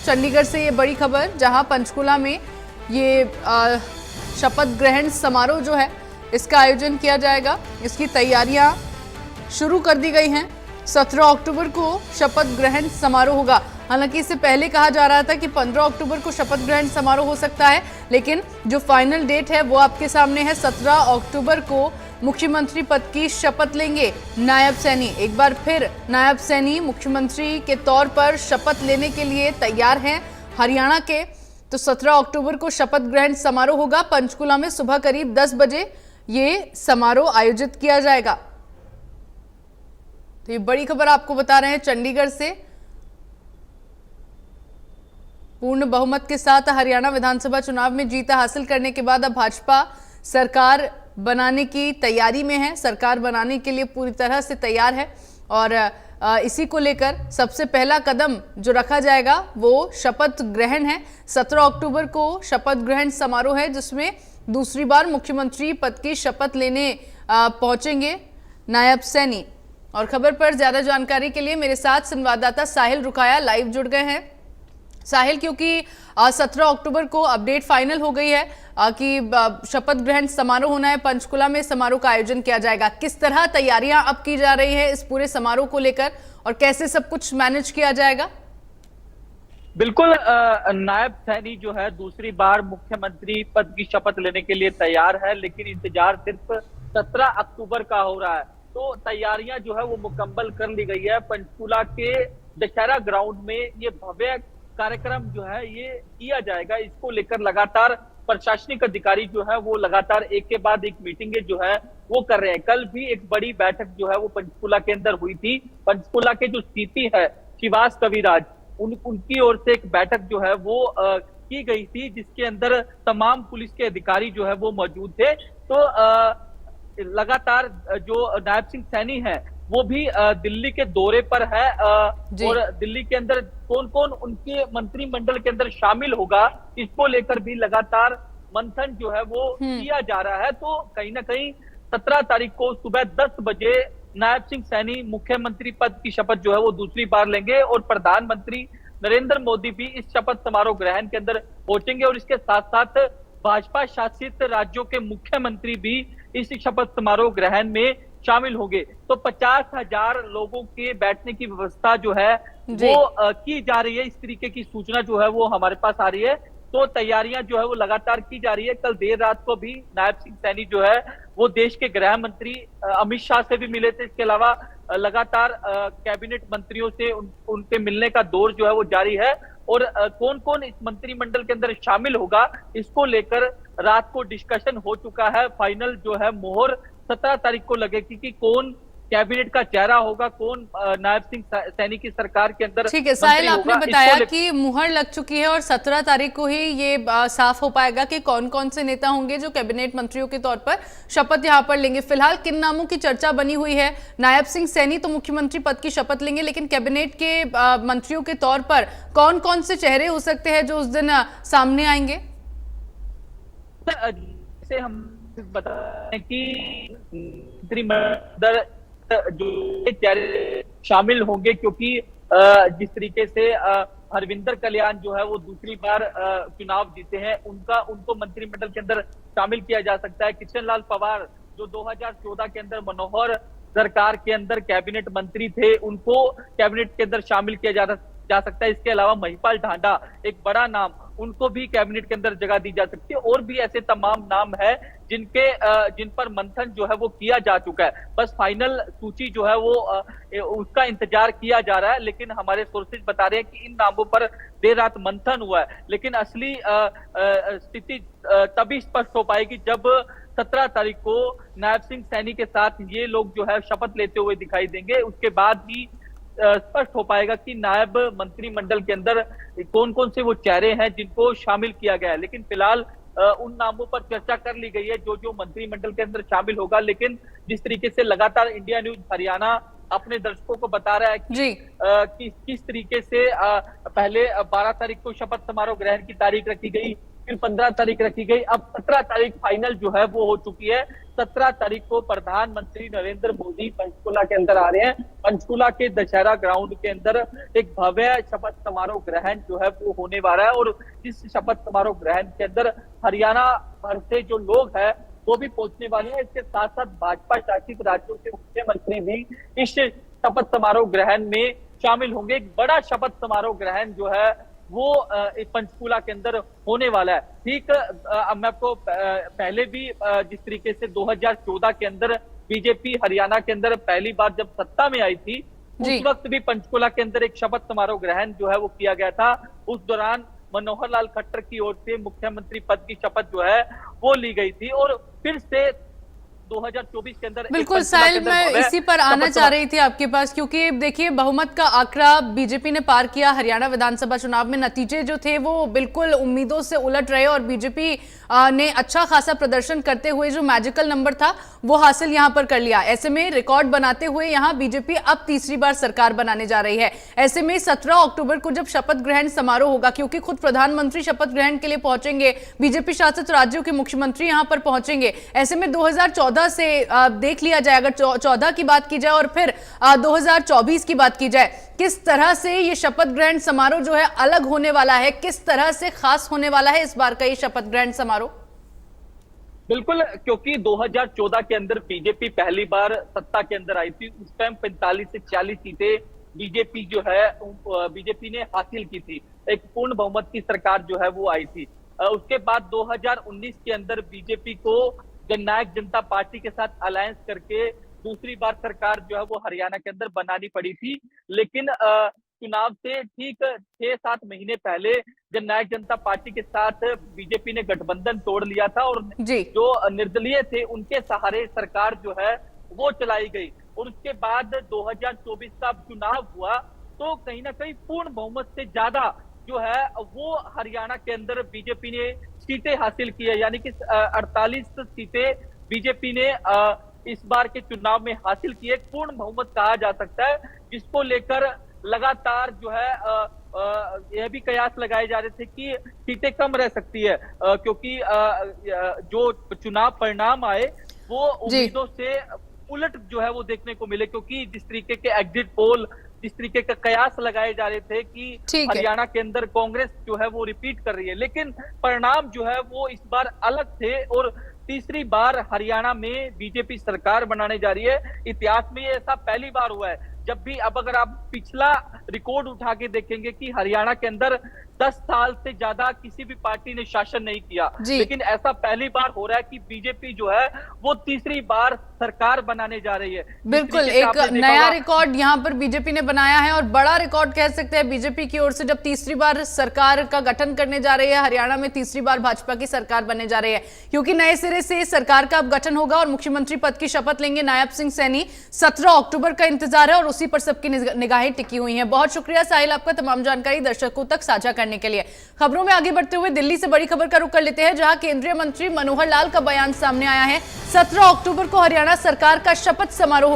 चंडीगढ़ से ये बड़ी खबर, जहां पंचकुला में ये शपथ ग्रहण समारोह जो है इसका आयोजन किया जाएगा। इसकी तैयारियां शुरू कर दी गई हैं। 17 अक्टूबर को शपथ ग्रहण समारोह होगा। हालांकि इससे पहले कहा जा रहा था कि 15 अक्टूबर को शपथ ग्रहण समारोह हो सकता है, लेकिन जो फाइनल डेट है वो आपके सामने है। 17 अक्टूबर को मुख्यमंत्री पद की शपथ लेंगे नायब सैनी। एक बार फिर नायब सैनी मुख्यमंत्री के तौर पर शपथ लेने के लिए तैयार हैं हरियाणा के। तो 17 अक्टूबर को शपथ ग्रहण समारोह होगा। पंचकुला में सुबह करीब 10 बजे ये समारोह आयोजित किया जाएगा। तो ये बड़ी खबर आपको बता रहे हैं चंडीगढ़ से। पूर्ण बहुमत के साथ हरियाणा विधानसभा चुनाव में जीत हासिल करने के बाद अब भाजपा सरकार बनाने की तैयारी में है। सरकार बनाने के लिए पूरी तरह से तैयार है और इसी को लेकर सबसे पहला कदम जो रखा जाएगा वो शपथ ग्रहण है। 17 अक्टूबर को शपथ ग्रहण समारोह है, जिसमें दूसरी बार मुख्यमंत्री पद की शपथ लेने पहुंचेंगे नायब सैनी। और खबर पर ज्यादा जानकारी के लिए मेरे साथ संवाददाता साहिल रुकाया लाइव जुड़ गए हैं। साहिल, क्योंकि 17 अक्टूबर को अपडेट फाइनल हो गई है कि शपथ ग्रहण समारोह होना है, पंचकुला में समारोह का आयोजन किया जाएगा। किस तरह तैयारियां अब की जा रही है इस पूरे समारोह को लेकर और कैसे सब कुछ मैनेज किया जाएगा? बिल्कुल, नायब सैनी जो है दूसरी बार मुख्यमंत्री पद की शपथ लेने के लिए तैयार है, लेकिन इंतजार सिर्फ 17 अक्टूबर का हो रहा है। तो तैयारियां जो है वो मुकम्मल कर ली गई है। पंचकुला के दशहरा ग्राउंड में ये भव्य कार्यक्रम जो है ये किया जाएगा। इसको लेकर लगातार प्रशासनिक अधिकारी जो है वो लगातार एक के बाद एक मीटिंगें जो है वो कर रहे हैं। कल भी एक बड़ी बैठक जो है वो पंचकुला के अंदर हुई थी। पंचकुला के जो सीपी है शिवास कविराज, उनकी ओर से एक बैठक जो है वो की गई थी, जिसके अंदर तमाम पुलिस के अधिकारी जो है वो मौजूद थे। तो लगातार जो नायब सिंह सैनी है वो भी दिल्ली के दौरे पर है और दिल्ली के अंदर कौन कौन उनके मंत्रिमंडल के अंदर शामिल होगा इसको लेकर भी लगातार मंथन जो है वो किया जा रहा है। तो कहीं ना कहीं 17 तारीख को सुबह 10 बजे नायब सिंह सैनी मुख्यमंत्री पद की शपथ जो है वो दूसरी बार लेंगे और प्रधानमंत्री नरेंद्र मोदी भी इस शपथ समारोह ग्रहण के अंदर पहुंचेंगे और इसके साथ साथ भाजपा शासित राज्यों के मुख्यमंत्री भी इस शपथ समारोह ग्रहण में शामिल होंगे। तो 50,000 लोगों के बैठने की व्यवस्था जो है वो की जा रही है। इस तरीके की सूचना जो है वो हमारे पास आ रही है। तो तैयारियां जो है वो लगातार की जा रही है। कल देर रात को भी नायब सिंह सैनी जो है वो देश के गृह मंत्री अमित शाह से भी मिले थे। इसके अलावा लगातार कैबिनेट मंत्रियों से उनके मिलने का दौर जो है वो जारी है और कौन कौन इस मंत्रिमंडल के अंदर शामिल होगा इसको लेकर रात को डिस्कशन हो चुका है। फाइनल जो है मोहर 17 तारीख को लगेगी कि कौन कैबिनेट का चेहरा होगा, कौन नायब सिंह सैनी की सरकार के अंदर। ठीक है साहिल, आपने बताया कि मुहर लग चुकी है और 17 तारीख को ही ये साफ हो पाएगा कि कौन कौन से नेता होंगे जो कैबिनेट मंत्रियों के तौर पर शपथ यहाँ पर लेंगे। फिलहाल किन नामों की चर्चा बनी हुई है? नायब सिंह सैनी तो मुख्यमंत्री पद की शपथ लेंगे, लेकिन कैबिनेट के मंत्रियों के तौर पर कौन कौन से चेहरे हो सकते हैं जो उस दिन सामने आएंगे? जैसे हम बता रहे हैं कि मंत्रिमंडल जो चेहरे शामिल होंगे, क्योंकि जिस तरीके से हरविंदर कल्याण जो है वो दूसरी बार चुनाव जीते हैं, उनको मंत्रिमंडल के अंदर शामिल किया जा सकता है। कृष्ण लाल पंवार जो 2014 के अंदर मनोहर सरकार के अंदर कैबिनेट मंत्री थे, उनको कैबिनेट के अंदर शामिल किया जा सकता है। इसके अलावा महिपाल ढांडा एक बड़ा नाम, उनको भी कैबिनेट के अंदर जगह दी जा सकती है। और भी ऐसे तमाम नाम है जिन पर मंथन जो है वो किया जा चुका है। बस फाइनल सूची जो है वो उसका इंतजार किया जा रहा है। लेकिन हमारे सोर्सेज बता रहे हैं कि इन नामों पर देर रात मंथन हुआ है, लेकिन असली स्थिति तभी स्पष्ट हो पाएगी जब 17 तारीख को नायब सिंह सैनी के साथ ये लोग जो है शपथ लेते हुए दिखाई देंगे। उसके बाद ही स्पष्ट हो पाएगा कि नायब मंत्रिमंडल के अंदर कौन कौन से वो चेहरे हैं जिनको शामिल किया गया है। लेकिन फिलहाल उन नामों पर चर्चा कर ली गई है जो मंत्रिमंडल के अंदर शामिल होगा। लेकिन जिस तरीके से लगातार इंडिया न्यूज हरियाणा अपने दर्शकों को बता रहा है कि किस तरीके से पहले 12 तारीख को शपथ समारोह ग्रहण की तारीख रखी गई, फिर 15 तारीख रखी गई, अब 17 तारीख फाइनल जो है वो हो चुकी है। 17 तारीख को प्रधानमंत्री नरेंद्र मोदी पंचकुला के अंदर आ रहे हैं। पंचकुला के दशहरा ग्राउंड के अंदर एक भव्य शपथ समारोह ग्रहण जो है वो होने वाला है, और इस शपथ समारोह ग्रहण के अंदर हरियाणा भर से जो लोग हैं वो भी पहुंचने वाले हैं। इसके साथ साथ भाजपा शासित राज्यों के मुख्यमंत्री भी इस शपथ समारोह ग्रहण में शामिल होंगे। एक बड़ा शपथ समारोह ग्रहण जो है वो पंचकुला के अंदर होने वाला है। ठीक मैं आपको पहले भी जिस तरीके से 2014 के अंदर बीजेपी हरियाणा के अंदर पहली बार जब सत्ता में आई थी, उस वक्त भी पंचकुला के अंदर एक शपथ समारोह ग्रहण जो है वो किया गया था। उस दौरान मनोहर लाल खट्टर की ओर से मुख्यमंत्री पद की शपथ जो है वो ली गई थी, और फिर से 2024 के अंदर बिल्कुल साहिल, मैं इसी पर आना चाह रही थी आपके पास, क्योंकि देखिए बहुमत का आंकड़ा बीजेपी ने पार किया। हरियाणा विधानसभा चुनाव में नतीजे जो थे वो बिल्कुल उम्मीदों से उलट रहे, और बीजेपी ने अच्छा खासा प्रदर्शन करते हुए जो मैजिकल नंबर था वो हासिल यहां पर कर लिया। ऐसे में रिकॉर्ड बनाते हुए यहां बीजेपी अब तीसरी बार सरकार बनाने जा रही है। ऐसे में 17 अक्टूबर को जब शपथ ग्रहण समारोह होगा, क्योंकि खुद प्रधानमंत्री शपथ ग्रहण के लिए पहुंचेंगे, बीजेपी शासित राज्यों के मुख्यमंत्री यहां पर पहुंचेंगे। ऐसे में 2014 से देख लिया जाए, अगर 14 की बात की जाए और फिर 2024 की बात की जाए, किस तरह से ये शपथ ग्रहण समारोह जो है अलग होने वाला है, किस तरह से खास होने वाला है इस बार का ये शपथ ग्रहण समारोह? बिल्कुल, क्योंकि 2014 के अंदर बीजेपी पहली बार सत्ता के अंदर आई थी। उस टाइम 45 से 40 सीटें बीजेपी जो है बीजेपी ने हासिल की थी। एक पूर्ण बहुमत की सरकार जो है वो आई थी। उसके बाद 2019 के अंदर बीजेपी को जननायक जनता पार्टी के साथ अलायंस करके दूसरी बार सरकार जो है वो हरियाणा के अंदर बनानी पड़ी थी। लेकिन चुनाव से ठीक 6-7 महीने पहले जननायक जनता पार्टी के साथ बीजेपी ने गठबंधन तोड़ लिया था, और जो निर्दलीय थे उनके सहारे सरकार जो है वो चलाई गई। और उसके बाद 2024 का चुनाव हुआ तो कहीं ना कहीं पूर्ण बहुमत से ज्यादा जो है वो हरियाणा के अंदर बीजेपी ने सीटें हासिल की है, यानी कि 48 सीटें बीजेपी ने इस बार के चुनाव में हासिल की है। पूर्ण बहुमत कहा जा सकता है, जिसको लेकर लगातार जो है यह भी कयास लगाए जा रहे थे कि सीटें कम रह सकती है, क्योंकि जो चुनाव परिणाम आए वो उम्मीदों से उलट जो है वो देखने को मिले। क्योंकि जिस तरीके के एग्जिट पोल, जिस तरीके का कयास लगाए जा रहे थे कि हरियाणा के अंदर कांग्रेस जो है वो रिपीट कर रही है, लेकिन परिणाम जो है वो इस बार अलग थे, और तीसरी बार हरियाणा में बीजेपी सरकार बनाने जा रही है। इतिहास में ये ऐसा पहली बार हुआ है जब भी, अब अगर आप पिछला रिकॉर्ड उठा के देखेंगे कि हरियाणा के अंदर 10 साल से ज्यादा किसी भी पार्टी ने शासन नहीं किया, लेकिन ऐसा पहली बार हो रहा है कि बीजेपी जो है वो तीसरी बार सरकार बनाने जा रही है। बिल्कुल एक नया रिकॉर्ड यहाँ पर बीजेपी ने बनाया है, और बड़ा रिकॉर्ड कह सकते हैं बीजेपी की ओर से, जब तीसरी बार सरकार का गठन करने जा रही है। हरियाणा में तीसरी बार भाजपा की सरकार बनने जा रही है, क्योंकि नए सिरे से सरकार का अब गठन होगा और मुख्यमंत्री पद की शपथ लेंगे नायब सिंह सैनी। 17 अक्टूबर का इंतजार है और उसी पर सबकी निगाहें टिकी हुई हैं। बहुत शुक्रिया साहिल आपका तमाम जानकारी दर्शकों तक साझा करने के लिए। खबरों में आगे बढ़ते हुए दिल्ली से बड़ी खबर का रुख कर लेते हैं, जहां केंद्रीय मंत्री मनोहर लाल का बयान सामने आया है। 17 अक्टूबर को हरियाणा सरकार का शपथ समारोह